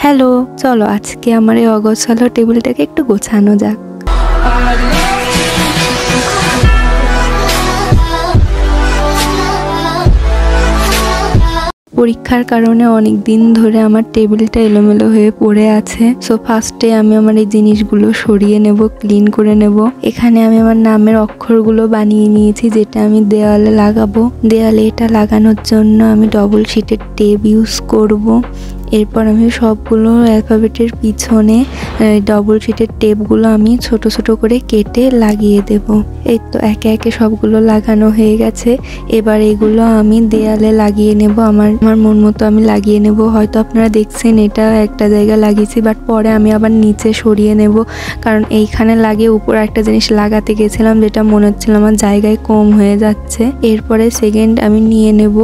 Hello, চলো আজকে আমার এই অগোছালো টেবিলটাকে একটু গোছানো যাক। পরীক্ষার কারণে অনেক দিন ধরে আমার টেবিলটা এলোমেলো হয়ে পড়ে আছে। সো ফার্স্টে আমি আমার এই জিনিসগুলো সরিয়ে নেব, ক্লিন করে নেব। এখানে আমি আমার নামের অক্ষরগুলো বানিয়ে নিয়েছি, যেটা আমি দেওয়ালে লাগাবো। দেওয়ালে এটা লাগানোর জন্য আমি ডবল শিটের টেপ ইউজ করব। এরপর আমি সবগুলো অ্যালফাবেটের পিছনে ডবল শিটের টেপগুলো আমি ছোট ছোট করে কেটে লাগিয়ে দেব। এই তো একে একে সবগুলো লাগানো হয়ে গেছে। এবার এগুলো আমি দেয়ালে লাগিয়ে নেব। আমার মন মতো আমি লাগিয়ে নেব। হয়তো আপনারা দেখছেন এটা একটা জায়গা লাগিয়েছি, বাট পরে আমি আবার নিচে সরিয়ে নেব, কারণ এইখানে লাগিয়ে উপর একটা জিনিস লাগাতে গেছিলাম যেটা মনে হচ্ছিল আমার জায়গায় কম হয়ে যাচ্ছে। এরপরে সেকেন্ড আমি নিয়ে নেব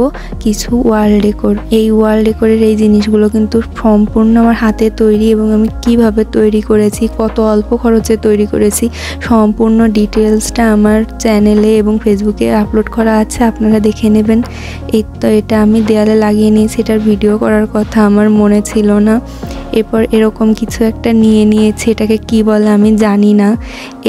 কিছু ওয়াল ডেকোর। এই ওয়াল ডেকোরের এই জিনিসগুলো কিন্তু সম্পূর্ণ আমার হাতে তৈরি, এবং আমি কিভাবে তৈরি করেছি, কত অল্প খরচে তৈরি করেছি, সম্পূর্ণ ডিটেলসটা আমার চ্যানেলে এবং ফেসবুকে আপলোড করা আছে, আপনারা দেখে নেবেন। এই তো এটা আমি দেয়ালে লাগিয়ে নিয়েছি। এটার ভিডিও করার কথা আমার মনে ছিল না। এরপর এরকম কিছু একটা নিয়ে নিয়েছি, এটাকে কি বলে আমি জানি না।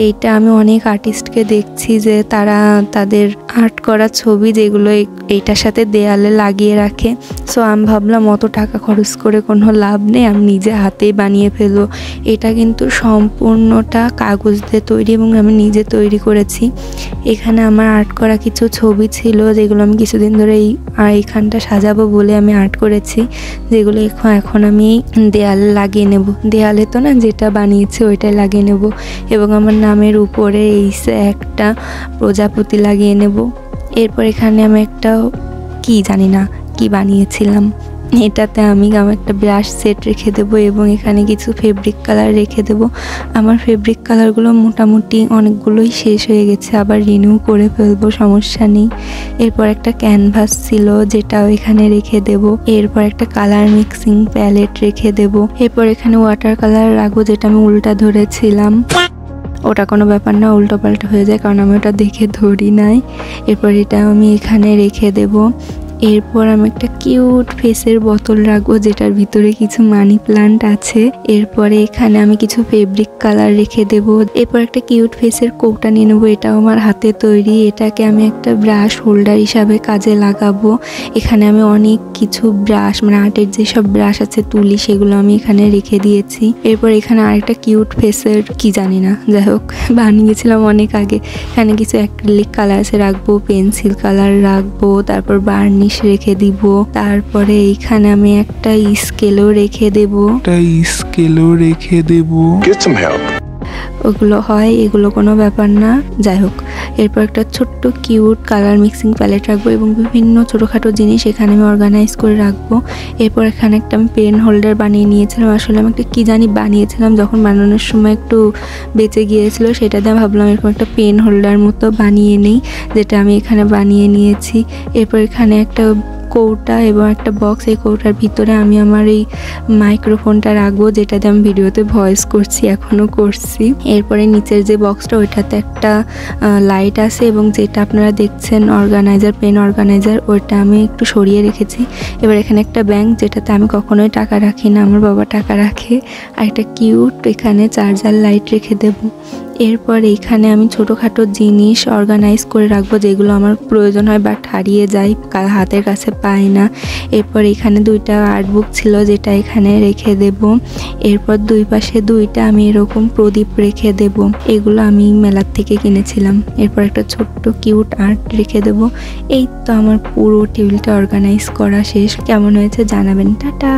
এইটা আমি অনেক আর্টিস্টকে দেখছি যে তারা তাদের আর্ট করা ছবি যেগুলো এইটার সাথে দেয়ালে লাগিয়ে রাখে। সো আমি ভাবলাম অত টাকা খরচ করে কোনো লাভ নেই, আমি নিজে হাতেই বানিয়ে ফেলবো। এটা কিন্তু সম্পূর্ণটা কাগজ দিয়ে তৈরি এবং আমি নিজে তৈরি করেছি। এখানে আমার আর্ট করা কিছু ছবি ছিল যেগুলো আমি কিছুদিন ধরে এইখানটা সাজাবো বলে আমি আর্ট করেছি, যেগুলো এখন আমি দেয়ালে লাগিয়ে নেব। দেয়ালে তো না, যেটা বানিয়েছি ওইটাই লাগিয়ে নেব। এবং আমার নামের উপরে এই একটা প্রজাপতি লাগিয়ে নেব। এরপর এখানে আমি একটা কি জানি না কি বানিয়েছিলাম, এটাতে আমি আমার একটা ব্রাশ সেট রেখে দেবো এবং এখানে কিছু ফেব্রিক কালার রেখে দেবো। আমার ফেব্রিক কালারগুলো মোটামুটি অনেকগুলোই শেষ হয়ে গেছে, আবার রিনিউ করে ফেলবো, সমস্যা নেই। এরপর একটা ক্যানভাস ছিল যেটাও এখানে রেখে দেবো। এরপর একটা কালার মিক্সিং প্যালেট রেখে দেবো। এরপর এখানে ওয়াটার কালার রাখবো, যেটা আমি উল্টা ধরেছিলাম। ওটা কোনো ব্যাপার না, উল্টো পাল্টা হয়ে যায়, কারণ আমি ওটা দেখে ধরি নাই। এরপর এটা আমি এখানে রেখে দেবো। এরপর আমি একটা কিউট ফেসের বোতল রাখবো, যেটার ভিতরে কিছু মানি প্লান্ট আছে। এরপরে এখানে আমি কিছু ফেব্রিক কালার রেখে দেব। এরপর একটা কিউট ফেসের কৌটা নিয়ে নেবো, এটাও আমার হাতে তৈরি। এটাকে আমি একটা ব্রাশ হোল্ডার হিসাবে কাজে লাগাবো। এখানে আমি অনেক কিছু ব্রাশ, মানে আর্টের যেসব ব্রাশ আছে তুলি, সেগুলো আমি এখানে রেখে দিয়েছি। এরপর এখানে আরেকটা কিউট ফেসের কি জানি না, যাই হোক বানিয়েছিলাম অনেক আগে। এখানে কিছু অ্যাক্রিলিক কালার আছে রাখবো, পেন্সিল কালার রাখবো, তারপর বার্নিশ রেখে দিব। তারপরে এইখানে আমি একটা স্কেলও রেখে দেব। ওগুলো হয়, এগুলো কোনো ব্যাপার না, যাই হোক। এরপর একটা ছোট্ট কিউট কালার মিক্সিং প্যালেট রাখবো এবং বিভিন্ন ছোটোখাটো জিনিস এখানে আমি অর্গানাইজ করে রাখবো। এরপর এখানে একটা আমি পেন হোল্ডার বানিয়ে নিয়েছিলাম। আসলে আমি একটা কী জানি বানিয়েছিলাম, যখন বানানোর সময় একটু বেঁচে গিয়েছিলো, সেটা দিয়ে ভাবলাম এরকম একটা পেন হোল্ডার মতো বানিয়ে নেই, যেটা আমি এখানে বানিয়ে নিয়েছি। এরপর এখানে একটা কৌটা এবং একটা বক্স, এই কৌটার ভিতরে আমি আমার এই মাইক্রোফোনটা রাখবো, যেটাতে আমি ভিডিওতে ভয়েস করছি, এখনও করছি। এরপরে নিচের যে বক্সটা, ওইটাতে একটা লাইট আছে এবং যেটা আপনারা দেখছেন অর্গানাইজার, পেন অর্গানাইজার, ওইটা আমি একটু সরিয়ে রেখেছি। এবার এখানে একটা ব্যাংক, যেটাতে আমি কখনোই টাকা রাখি না, আমার বাবা টাকা রাখে। আর একটা কিউট এখানে চার্জার লাইট রেখে দেবো। এরপর এইখানে আমি ছোটোখাটো জিনিস অর্গানাইজ করে রাখবো, যেগুলো আমার প্রয়োজন হয় বাট হারিয়ে যায়, হাতের কাছে পাই না। এরপর এখানে দুইটা আর্ট বুক ছিল, যেটা এখানে রেখে দেব। এরপর দুই পাশে দুইটা আমি এরকম প্রদীপ রেখে দেব, এগুলো আমি মেলার থেকে কিনেছিলাম। এরপর একটা ছোট্ট কিউট আর্ট রেখে দেব। এই তো আমার পুরো টেবিলটা অর্গানাইজ করা শেষ। কেমন হয়েছে জানাবেন। টাটা।